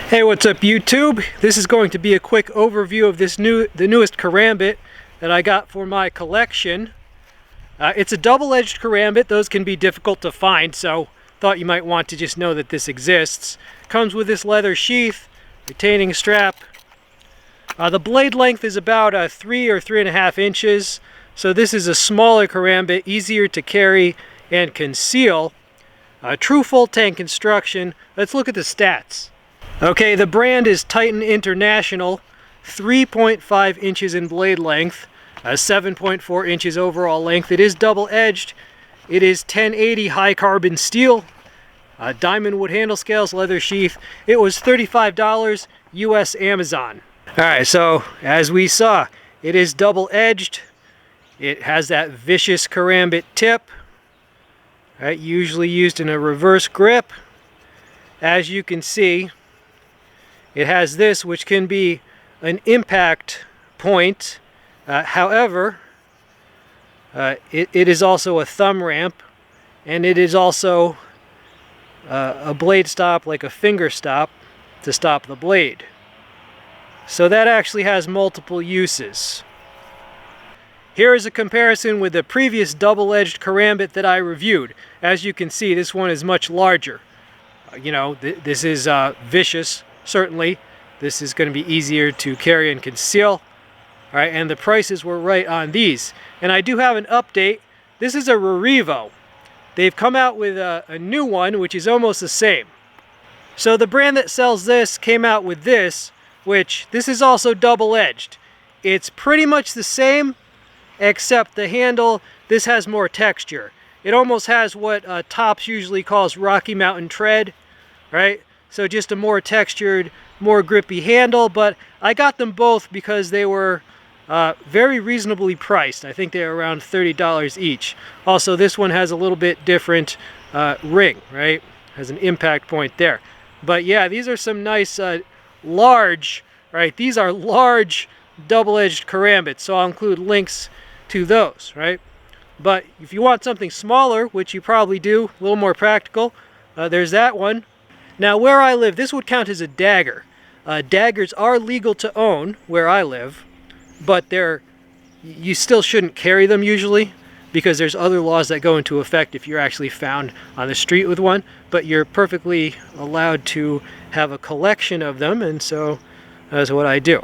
Hey, what's up YouTube? This is going to be a quick overview of the newest Karambit that I got for my collection. It's a double-edged Karambit. Those can be difficult to find, so thought you might want to just know that this exists. Comes with this leather sheath, retaining strap. The blade length is about 3 or 3.5 inches, so this is a smaller Karambit, easier to carry and conceal. True full tank construction. Let's look at the stats. Okay, the brand is Titan International, 3.5 inches in blade length, 7.4 inches overall length. It is double-edged. It is 1080 high carbon steel, diamond wood handle scales, leather sheath. It was $35 US Amazon. Alright, so as we saw, it is double-edged. It has that vicious Karambit tip, right, usually used in a reverse grip. As you can see, it has this, which can be an impact point. However, it is also a thumb ramp, and it is also a blade stop, like a finger stop, to stop the blade. So that actually has multiple uses. Here is a comparison with the previous double-edged Karambit that I reviewed. As you can see, this one is much larger. This is vicious. Certainly, this is going to be easier to carry and conceal. All right, and the prices were right on these. And I do have an update. This is a Warivo. They've come out with a new one, which is almost the same. So the brand that sells this came out with this, which this is also double-edged. It's pretty much the same, except the handle, this has more texture. It almost has what Tops usually calls Rocky Mountain tread, right? So just a more textured, more grippy handle, but I got them both because they were very reasonably priced. I think they're around $30 each. Also, this one has a little bit different ring, right? Has an impact point there. But yeah, these are some nice large, right? These are large double-edged Karambits, so I'll include links to those, right? But if you want something smaller, which you probably do, a little more practical, there's that one. Now, where I live, this would count as a dagger. Daggers are legal to own where I live, but you still shouldn't carry them usually, because there's other laws that go into effect if you're actually found on the street with one, but you're perfectly allowed to have a collection of them, and so that's what I do.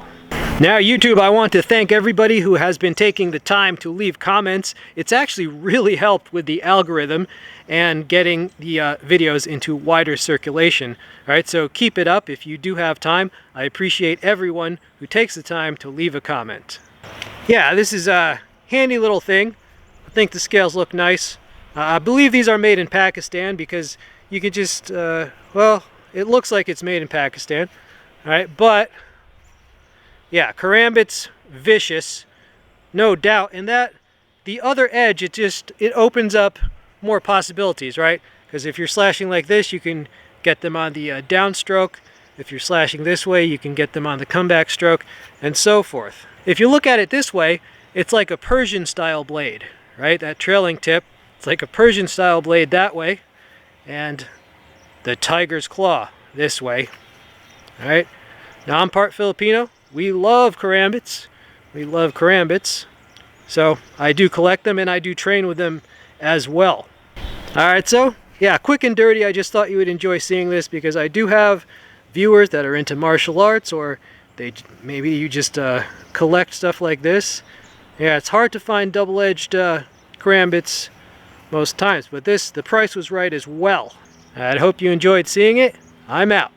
Now, YouTube, I want to thank everybody who has been taking the time to leave comments. It's actually really helped with the algorithm and getting the videos into wider circulation. All right, so keep it up if you do have time. I appreciate everyone who takes the time to leave a comment. Yeah, this is a handy little thing. I think the scales look nice. I believe these are made in Pakistan because you can just, well, it looks like it's made in Pakistan. All right, but yeah, Karambit's vicious, no doubt. And that, the other edge, it opens up more possibilities, right? Because if you're slashing like this, you can get them on the downstroke. If you're slashing this way, you can get them on the comeback stroke, and so forth. If you look at it this way, it's like a Persian style blade, right? That trailing tip, it's like a Persian style blade that way, and the tiger's claw this way. All right, now I'm part Filipino. We love Karambits. We love Karambits. So I do collect them and I do train with them as well. Alright, so yeah, quick and dirty. I just thought you would enjoy seeing this because I do have viewers that are into martial arts, or maybe you just collect stuff like this. Yeah, it's hard to find double-edged Karambits most times, but the price was right as well. I hope you enjoyed seeing it. I'm out.